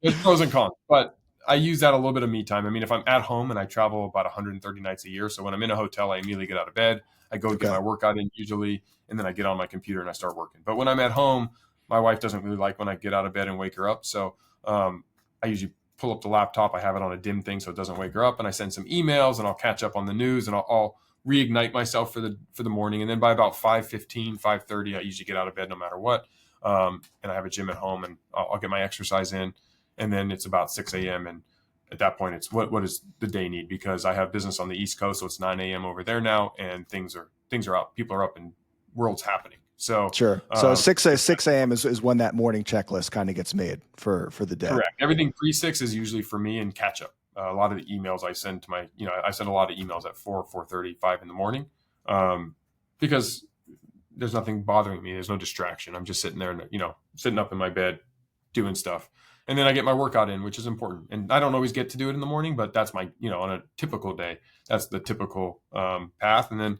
there's pros and cons, but I use that a little bit of me time. I mean, if I'm at home and I travel about 130 nights a year, so when I'm in a hotel, I immediately get out of bed. I go get Okay. my workout in usually, and then I get on my computer and I start working. But when I'm at home, my wife doesn't really like when I get out of bed and wake her up. So I usually pull up the laptop. I have it on a dim thing so it doesn't wake her up, and I send some emails and I'll catch up on the news, and I'll reignite myself for the morning. And then by about 5:15, 5:30, I usually get out of bed no matter what. And I have a gym at home, and I'll get my exercise in, and then it's about 6 a.m. And at that point, it's what does the day need? Because I have business on the East Coast, so it's 9 a.m. over there now, and things are up. People are up, and world's happening. So Sure. So 6 a.m. is when that morning checklist kind of gets made for the day. correct. Everything pre-6 is usually for me and catch up. A lot of the emails I send to I send a lot of emails at 4, 4:30, 5 in the morning, because there's nothing bothering me. There's no distraction. I'm just sitting there, and sitting up in my bed, doing stuff. And then I get my workout in, which is important. And I don't always get to do it in the morning, but that's on a typical day, that's the typical path. And then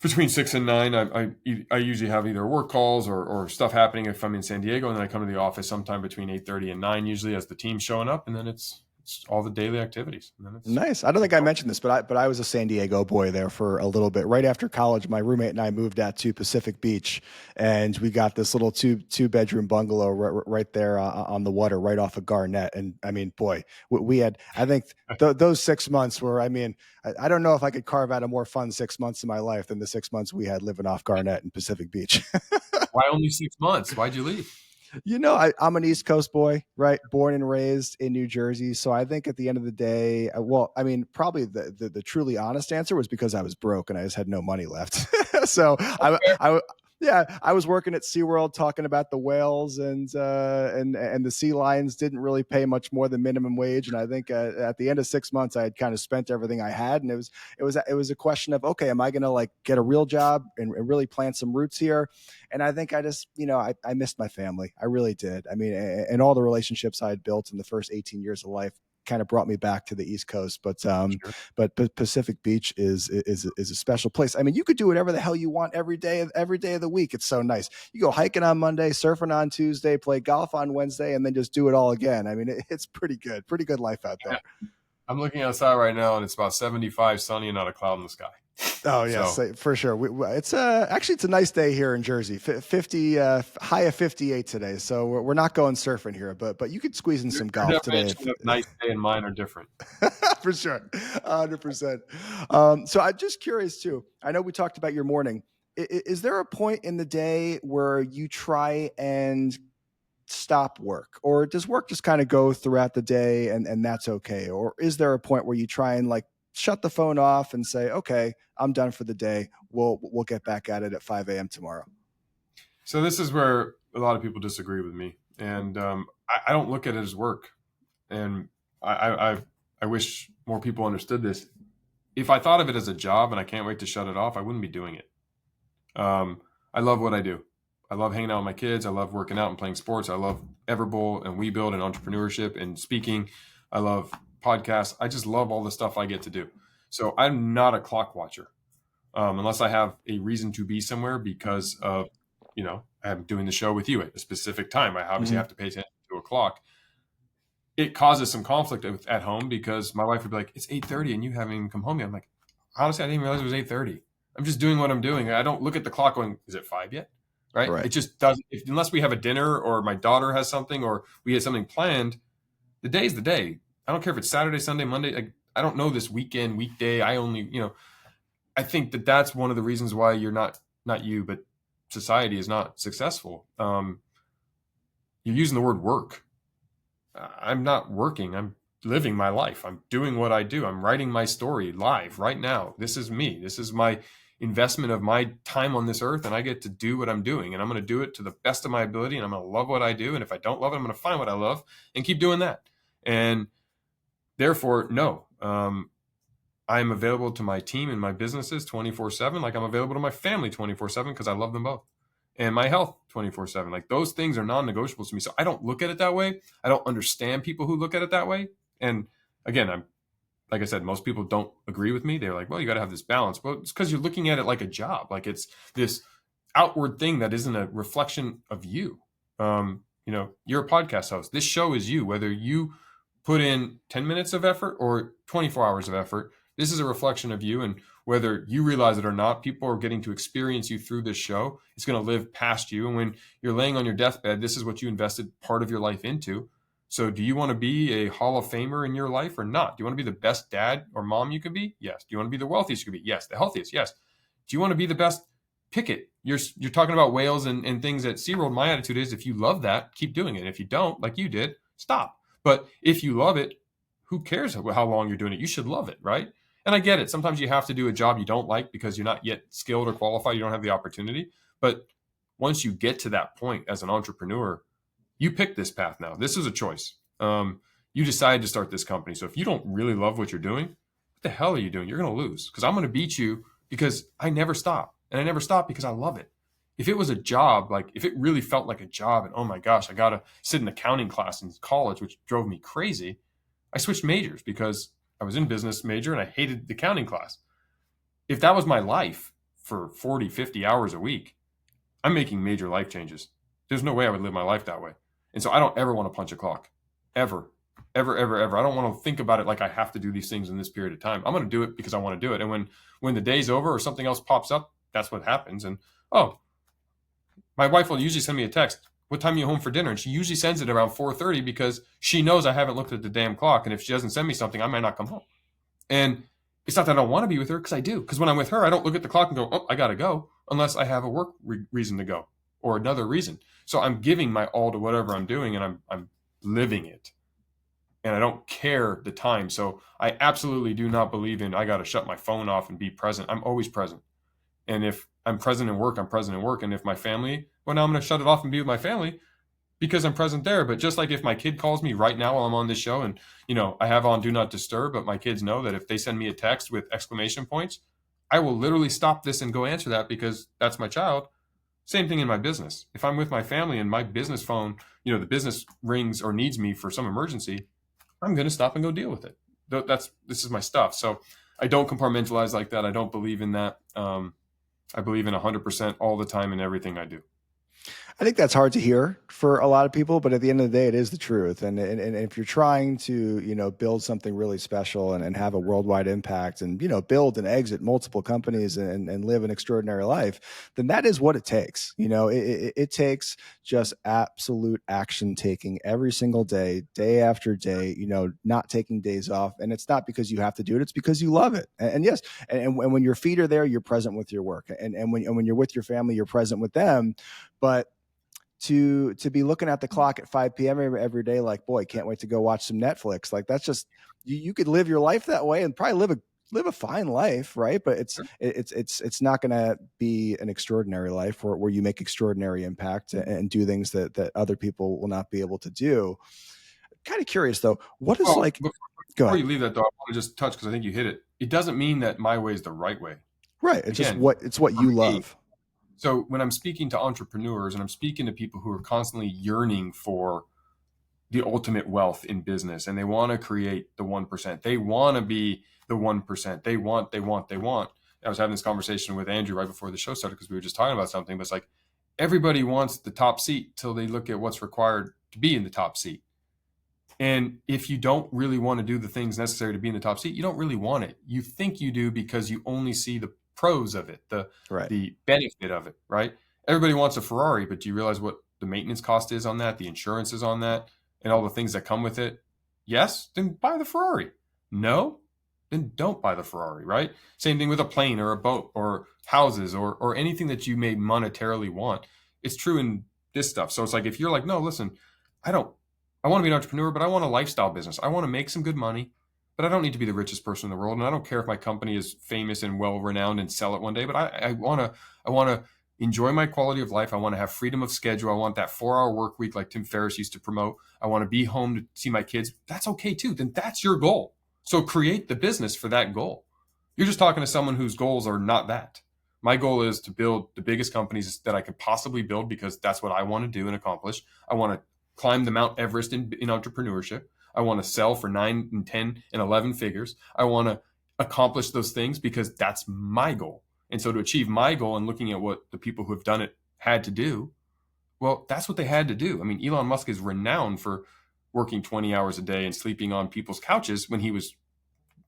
between 6 and 9, I usually have either work calls or stuff happening if I'm in San Diego, and then I come to the office sometime between 8:30 and 9, usually as the team's showing up, and then it's all the daily activities. And then Nice. I don't think I mentioned this, but I was a San Diego boy there for a little bit. Right after college, my roommate and I moved out to Pacific Beach, and we got this little two-bedroom bungalow right there on the water, right off of Garnett. And I mean, boy, we had, I think those 6 months were, I mean, I don't know if I could carve out a more fun 6 months of my life than the 6 months we had living off Garnett and Pacific Beach. why only 6 months? Why'd you leave? I'm an East Coast boy, right? Born and raised in New Jersey. So I think at the end of the day, well, I mean, probably the truly honest answer was because I was broke and I just had no money left. So yeah, I was working at SeaWorld talking about the whales and the sea lions didn't really pay much more than minimum wage. And I think at the end of 6 months, I had kind of spent everything I had, and it was a question of, okay, am I going to like get a real job and really plant some roots here? And I think I just, I missed my family. I really did. I mean, and all the relationships I had built in the first 18 years of life kind of brought me back to the East Coast. Sure. But Pacific Beach is a special place. I mean, you could do whatever the hell you want every day of the week. It's so nice. You go hiking on Monday, surfing on Tuesday, play golf on Wednesday, and then just do it all again. I mean, it's pretty good life out there. I'm looking outside right now, and it's about 75, sunny, and not a cloud in the sky. Oh yes, So for sure. It's actually it's a nice day here in Jersey. 50 high of 58 today, so we're not going surfing here, but you could squeeze in some your golf today. definition of nice day and mine are different. For sure, 100%. So I'm just curious too. I know we talked about your morning. Is there a point in the day where you try and stop work, or does work just kind of go throughout the day and that's okay? Or is there a point where you try and like shut the phone off and say, okay, I'm done for the day. We'll get back at it at 5 a.m. tomorrow? So this is where a lot of people disagree with me, and I don't look at it as work. And I wish more people understood this. If I thought of it as a job and I can't wait to shut it off, I wouldn't be doing it. I love what I do. I love hanging out with my kids. I love working out and playing sports. I love Everbowl and WeBuild and entrepreneurship and speaking. I love podcasts. I just love all the stuff I get to do. So I'm not a clock watcher, unless I have a reason to be somewhere because of I'm doing the show with you at a specific time. I obviously Mhm. have to pay attention to a clock. It causes some conflict at home because my wife would be like, it's 8:30 and you haven't even come home yet. I'm like, honestly, I didn't realize it was 8:30. I'm just doing what I'm doing. I don't look at the clock going, is it 5 yet? Right? It Right. just doesn't, unless we have a dinner or my daughter has something or we get something planned, the day's the day. I don't care if it's Saturday, Sunday, Monday. Like, I don't know this weekend, weekday. I only, I think that that's one of the reasons why you're not you, but society is not successful. You're using the word work. I'm not working. I'm living my life. I'm doing what I do. I'm writing my story live right now. This is me. This is my investment of my time on this earth, and I get to do what I'm doing. And I'm going to do it to the best of my ability, and I'm going to love what I do. And if I don't love it, I'm going to find what I love and keep doing that. And therefore, no, I'm available to my team and my businesses 24/7. Like I'm available to my family 24/7 because I love them both, and my health 24/7. Like those things are non-negotiables to me. So I don't look at it that way. I don't understand people who look at it that way. And again, I'm like I said, most people don't agree with me. They're like, well, you got to have this balance. Well, it's because you're looking at it like a job. Like it's this outward thing that isn't a reflection of you. You're a podcast host. This show is you, whether you put in 10 minutes of effort or 24 hours of effort. This is a reflection of you. And whether you realize it or not, people are getting to experience you through this show. It's going to live past you. And when you're laying on your deathbed, this is what you invested part of your life into. So do you want to be a Hall of Famer in your life or not? Do you want to be the best dad or mom you can be? Yes. Do you want to be the wealthiest you can be? Yes. The healthiest? Yes. Do you want to be the best? Pick it. You're talking about whales and things at SeaWorld. My attitude is if you love that, keep doing it. If you don't, like you did, stop. But if you love it, who cares how long you're doing it? You should love it, right? And I get it. Sometimes you have to do a job you don't like because you're not yet skilled or qualified. You don't have the opportunity. But once you get to that point as an entrepreneur, you pick this path now. This is a choice. You decide to start this company. So if you don't really love what you're doing, what the hell are you doing? You're going to lose because I'm going to beat you because I never stop. And I never stop because I love it. If it was a job, like if it really felt like a job and oh my gosh, I got to sit in accounting class in college, which drove me crazy, I switched majors because I was in business major and I hated the accounting class. If that was my life for 40, 50 hours a week, I'm making major life changes. There's no way I would live my life that way. And so I don't ever want to punch a clock. Ever. Ever, ever, ever. I don't want to think about it like I have to do these things in this period of time. I'm going to do it because I want to do it. And when the day's over or something else pops up, that's what happens. And my wife will usually send me a text. What time are you home for dinner? And she usually sends it around 4:30 because she knows I haven't looked at the damn clock. And if she doesn't send me something, I might not come home. And it's not that I don't want to be with her because I do. Because when I'm with her, I don't look at the clock and go, oh, I got to go unless I have a work reason to go or another reason. So I'm giving my all to whatever I'm doing and I'm living it. And I don't care the time. So I absolutely do not believe in I got to shut my phone off and be present. I'm always present. And if I'm present in work, I'm present in work. And if my family, well, now I'm going to shut it off and be with my family because I'm present there. But just like if my kid calls me right now while I'm on this show and, I have on do not disturb, but my kids know that if they send me a text with exclamation points, I will literally stop this and go answer that because that's my child. Same thing in my business. If I'm with my family and my business phone, the business rings or needs me for some emergency, I'm going to stop and go deal with it. This is my stuff. So I don't compartmentalize like that. I don't believe in that. I believe in 100% all the time in everything I do. I think that's hard to hear for a lot of people, but at the end of the day, it is the truth. And if you're trying to, build something really special and have a worldwide impact and, build and exit multiple companies and live an extraordinary life, then that is what it takes. It takes just absolute action taking every single day, day after day, not taking days off. And it's not because you have to do it. It's because you love it. And yes. And when your feet are there, you're present with your work. And when you're with your family, you're present with them. But to be looking at the clock at 5 p.m. every day, like, boy, can't wait to go watch some Netflix. Like that's just, you could live your life that way and probably live a fine life. Right. But it's not going to be an extraordinary life where you make extraordinary impact and do things that other people will not be able to do. Kind of curious though, what is Well, like, go before ahead. you leave that, though, I want to just touch because I think you hit it. It doesn't mean that my way is the right way. Right. It's just Again, what for you me, love. so when I'm speaking to entrepreneurs and I'm speaking to people who are constantly yearning for the ultimate wealth in business and they want to create the 1%, they want to be the 1%, they want. I was having this conversation with Andrew right before the show started because we were just talking about something, but it's like everybody wants the top seat till they look at what's required to be in the top seat. And if you don't really want to do the things necessary to be in the top seat, you don't really want it. You think you do because you only see the pros of it, Right. the benefit of it, right? Everybody wants a Ferrari, but do you realize what the maintenance cost is on that, the insurance is on that, and all the things that come with it? Yes, then buy the Ferrari. No, then don't buy the Ferrari, right? Same thing with a plane or a boat or houses or anything that you may monetarily want. It's true in this stuff. So it's like, if you're like, no, listen, I don't, I want to be an entrepreneur, but I want a lifestyle business. I want to make some good money, but I don't need to be the richest person in the world. And I don't care if my company is famous and well renowned and sell it one day, but I want to enjoy my quality of life. I want to have freedom of schedule. I want that 4-hour work week like Tim Ferriss used to promote. I want to be home to see my kids. That's okay too. Then that's your goal. So create the business for that goal. You're just talking to someone whose goals are not that. My goal is to build the biggest companies that I could possibly build, because that's what I want to do and accomplish. I want to climb the Mount Everest in entrepreneurship. I want to sell for 9 and 10 and 11 figures. I want to accomplish those things because that's my goal. And so to achieve my goal, and looking at what the people who have done it had to do, well, that's what they had to do. I mean, Elon Musk is renowned for working 20 hours a day and sleeping on people's couches when he was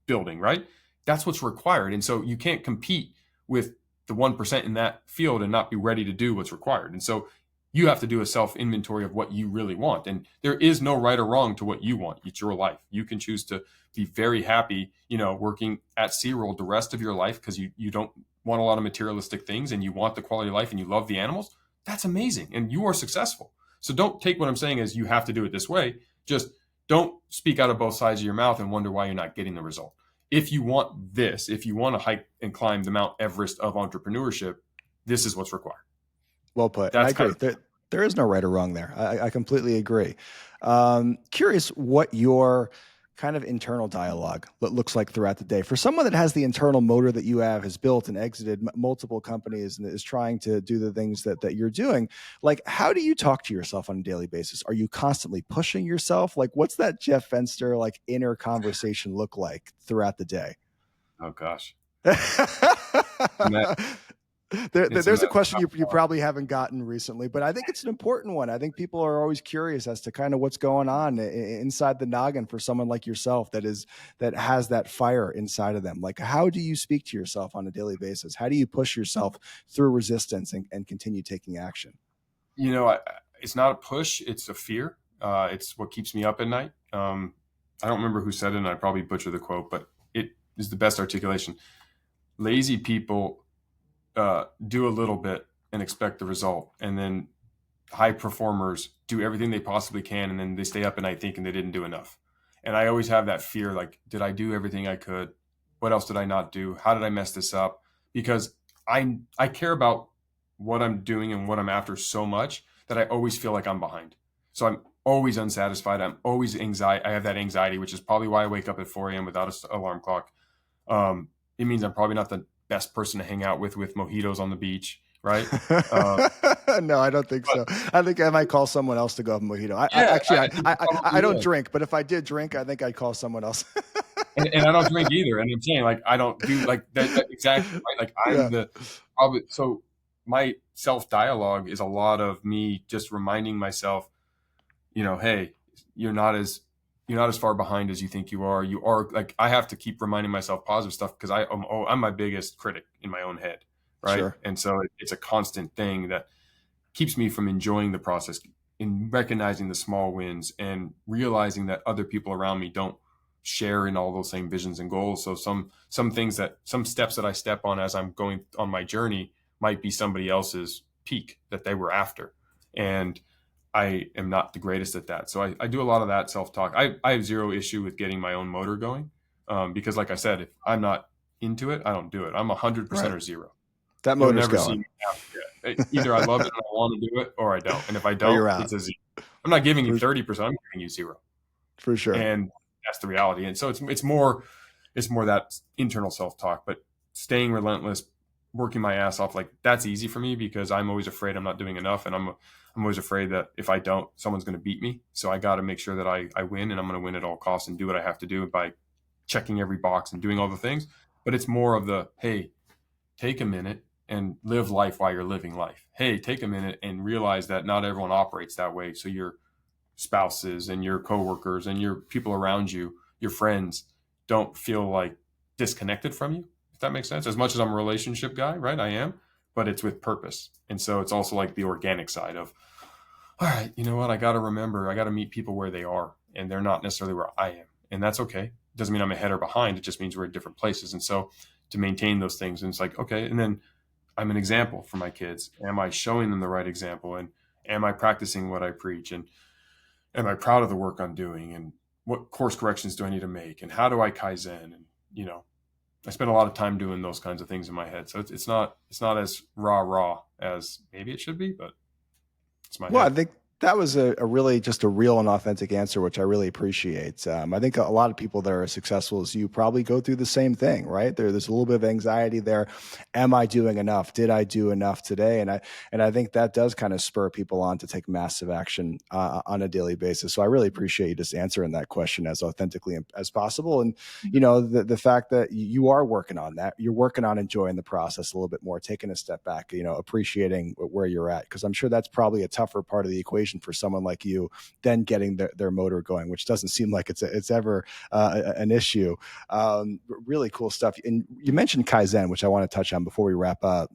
building, right? That's what's required. And so you can't compete with the 1% in that field and not be ready to do what's required. And so you have to do a self inventory of what you really want. And there is no right or wrong to what you want. It's your life. You can choose to be very happy, working at SeaWorld the rest of your life because you don't want a lot of materialistic things and you want the quality of life and you love the animals. That's amazing. And you are successful. So don't take what I'm saying as you have to do it this way. Just don't speak out of both sides of your mouth and wonder why you're not getting the result. If you want this, if you want to hike and climb the Mount Everest of entrepreneurship, this is what's required. Well put. I agree. There is no right or wrong there. I completely agree. Curious what your kind of internal dialogue looks like throughout the day for someone that has the internal motor that you have, has built and exited multiple companies and is trying to do the things that you're doing. Like, how do you talk to yourself on a daily basis? Are you constantly pushing yourself? Like, what's that Jeff Fenster like inner conversation look like throughout the day? Oh gosh. There's a question you probably haven't gotten recently, but I think it's an important one. I think people are always curious as to kind of what's going on inside the noggin for someone like yourself that has that fire inside of them. Like, how do you speak to yourself on a daily basis? How do you push yourself through resistance and continue taking action? It's not a push, it's a fear. It's what keeps me up at night. I don't remember who said it, and I probably butcher the quote, but it is the best articulation. Lazy people do a little bit and expect the result, and then high performers do everything they possibly can, and then they stay up at night thinking they didn't do enough. And I always have that fear, like, did I do everything I could? What else did I not do? How did I mess this up? Because I care about what I'm doing and what I'm after so much that I always feel like I'm behind. So I'm always unsatisfied. I'm always anxiety. I have that anxiety, which is probably why I wake up at 4 a.m. without an alarm clock. It means I'm probably not the best person to hang out with mojitos on the beach, right? No, I don't think so. I think I might call someone else to go have a mojito. I don't drink, but if I did drink, I think I'd call someone else. and I don't drink either. And I'm saying, like, I don't do like that exactly. Right? Like so my self dialogue is a lot of me just reminding myself, hey, you're not as far behind as you think you are. You are, like, I have to keep reminding myself positive stuff because I'm my biggest critic in my own head. Right. Sure. And so it's a constant thing that keeps me from enjoying the process, in recognizing the small wins and realizing that other people around me don't share in all those same visions and goals. So some steps that I step on as I'm going on my journey might be somebody else's peak that they were after. And I am not the greatest at that. So I do a lot of that self-talk. I have zero issue with getting my own motor going because, like I said, if I'm not into it, I don't do it. I'm 100% right. Or zero. That motor's going. Either I love it and I want to do it, or I don't. And if I don't, it's a zero. I'm not giving you 30%. I'm giving you zero. For sure. And that's the reality. And so it's more that internal self-talk, but staying relentless, working my ass off, like, that's easy for me because I'm always afraid I'm not doing enough. And I'm always afraid that if I don't, someone's going to beat me. So I got to make sure that I win, and I'm going to win at all costs and do what I have to do by checking every box and doing all the things. But it's more of the, hey, take a minute and live life while you're living life. Hey, take a minute and realize that not everyone operates that way. So your spouses and your coworkers and your people around you, your friends, don't feel like disconnected from you, if that makes sense. As much as I'm a relationship guy, right? I am, but it's with purpose. And so it's also like the organic side of, all right, you know what? I got to remember, I got to meet people where they are, and they're not necessarily where I am. And that's okay. It doesn't mean I'm ahead or behind. It just means we're at different places. And so to maintain those things, and it's like, okay. And then I'm an example for my kids. Am I showing them the right example? And am I practicing what I preach? And am I proud of the work I'm doing? And what course corrections do I need to make? And how do I Kaizen? And, I spend a lot of time doing those kinds of things in my head. So it's not as rah as maybe it should be, but it's my Well, I head. think that was a really just a real and authentic answer, which I really appreciate. I think a lot of people that are as successful as you probably go through the same thing, right? There's a little bit of anxiety there. Am I doing enough? Did I do enough today? And I think that does kind of spur people on to take massive action on a daily basis. So I really appreciate you just answering that question as authentically as possible. And the fact that you are working on that, you're working on enjoying the process a little bit more, taking a step back, appreciating where you're at, because I'm sure that's probably a tougher part of the equation for someone like you than getting their motor going, which doesn't seem like it's ever an issue. Really cool stuff. And you mentioned Kaizen, which I want to touch on before we wrap up.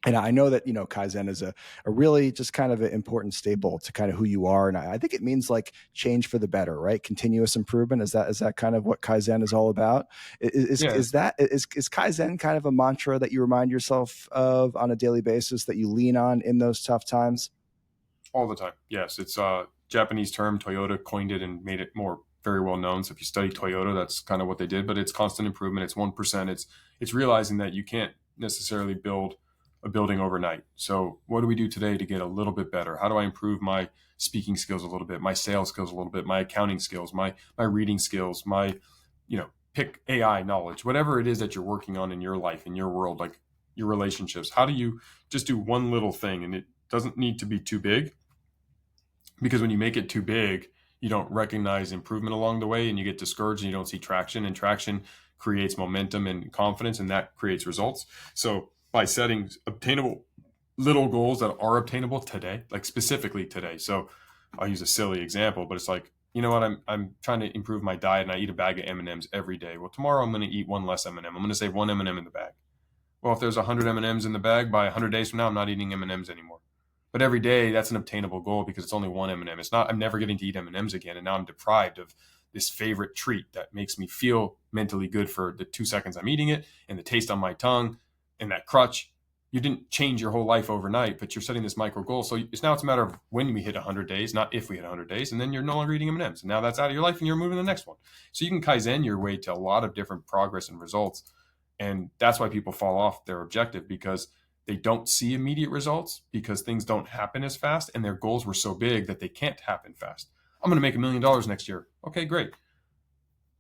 And I know that, Kaizen is a really just kind of an important staple to kind of who you are. And I think it means like change for the better, right? Continuous improvement. Is that kind of what Kaizen is all about? Yeah, Is Kaizen kind of a mantra that you remind yourself of on a daily basis, that you lean on in those tough times? all the time. Yes, it's a Japanese term. Toyota coined it and made it more very well known. So if you study Toyota, that's kind of what they did. But it's constant improvement. It's 1%. It's realizing that you can't necessarily build a building overnight. So what do we do today to get a little bit better? How do I improve my speaking skills a little bit, my sales skills a little bit, my accounting skills, my reading skills, my pick AI knowledge, whatever it is that you're working on in your life, in your world, like your relationships. How do you just do one little thing? And it doesn't need to be too big, because when you make it too big, you don't recognize improvement along the way and you get discouraged and you don't see traction, and traction creates momentum and confidence, and that creates results. So by setting obtainable little goals that are obtainable today, like specifically today. So I'll use a silly example, but it's like, you know what, I'm trying to improve my diet and I eat a bag of M&Ms every day. Well, tomorrow I'm going to eat one less M&M. I'm going to save one M&M in the bag. Well, if there's 100 M&Ms in the bag, by 100 days from now, I'm not eating M&Ms anymore. But every day, that's an obtainable goal because it's only one M&M. It's not, I'm never getting to eat M&Ms again. And now I'm deprived of this favorite treat that makes me feel mentally good for the 2 seconds I'm eating it, and the taste on my tongue and that crutch. You didn't change your whole life overnight, but you're setting this micro goal. So it's a matter of when we hit 100 days, not if we hit 100 days. And then you're no longer eating M&Ms. And now that's out of your life and you're moving to the next one. So you can Kaizen your way to a lot of different progress and results. And that's why people fall off their objective, because they don't see immediate results, because things don't happen as fast and their goals were so big that they can't happen fast. I'm going to make $1 million next year. Okay, great.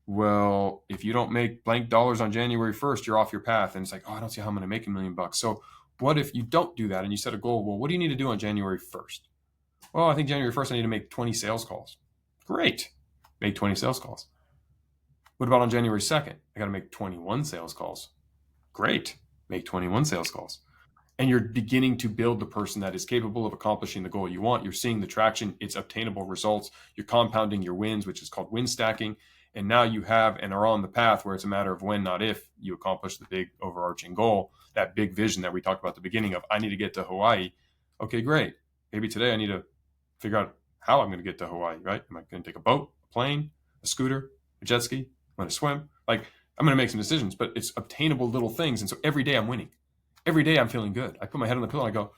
Well, if you don't make blank dollars on January 1st, you're off your path. And it's like, oh, I don't see how I'm going to make $1 million. So what if you don't do that and you set a goal? Well, what do you need to do on January 1st? Well, I think January 1st, I need to make 20 sales calls. Great. Make 20 sales calls. What about on January 2nd? I got to make 21 sales calls. Great. Make 21 sales calls. And you're beginning to build the person that is capable of accomplishing the goal you want. You're seeing the traction. It's obtainable results. You're compounding your wins, which is called win stacking. And now you have and are on the path where it's a matter of when, not if, you accomplish the big overarching goal, that big vision that we talked about at the beginning of, I need to get to Hawaii. Okay, great. Maybe today I need to figure out how I'm going to get to Hawaii, right? Am I going to take a boat, a plane, a scooter, a jet ski? I'm going to swim? Like, I'm going to make some decisions, but it's obtainable little things. And so every day I'm winning. Every day I'm feeling good. I put my head on the pillow and I go,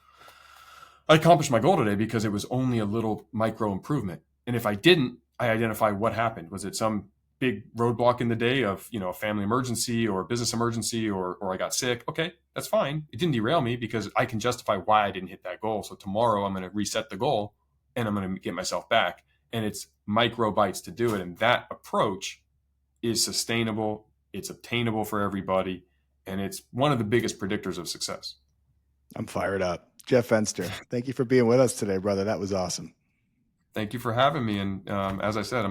I accomplished my goal today because it was only a little micro improvement. And if I didn't, I identify what happened. Was it some big roadblock in the day of, a family emergency or a business emergency, or I got sick? Okay, that's fine. It didn't derail me because I can justify why I didn't hit that goal. So tomorrow I'm going to reset the goal and I'm going to get myself back. And it's micro bites to do it. And that approach is sustainable. It's obtainable for everybody. And it's one of the biggest predictors of success. I'm fired up. Jeff Fenster, thank you for being with us today, brother. That was awesome. Thank you for having me. And as I said,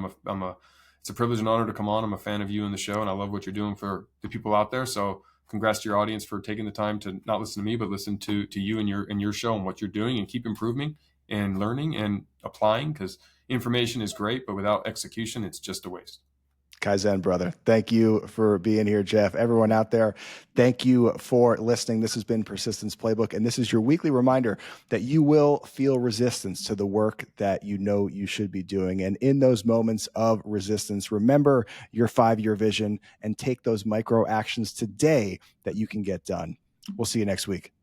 it's a privilege and honor to come on. I'm a fan of you and the show, and I love what you're doing for the people out there. So congrats to your audience for taking the time to not listen to me, but listen to you and your show and what you're doing, and keep improving and learning and applying, because information is great, but without execution, it's just a waste. Kaizen, brother. Thank you for being here, Jeff. Everyone out there, thank you for listening. This has been Persistence Playbook, and this is your weekly reminder that you will feel resistance to the work that you know you should be doing. And in those moments of resistance, remember your 5-year vision and take those micro actions today that you can get done. We'll see you next week.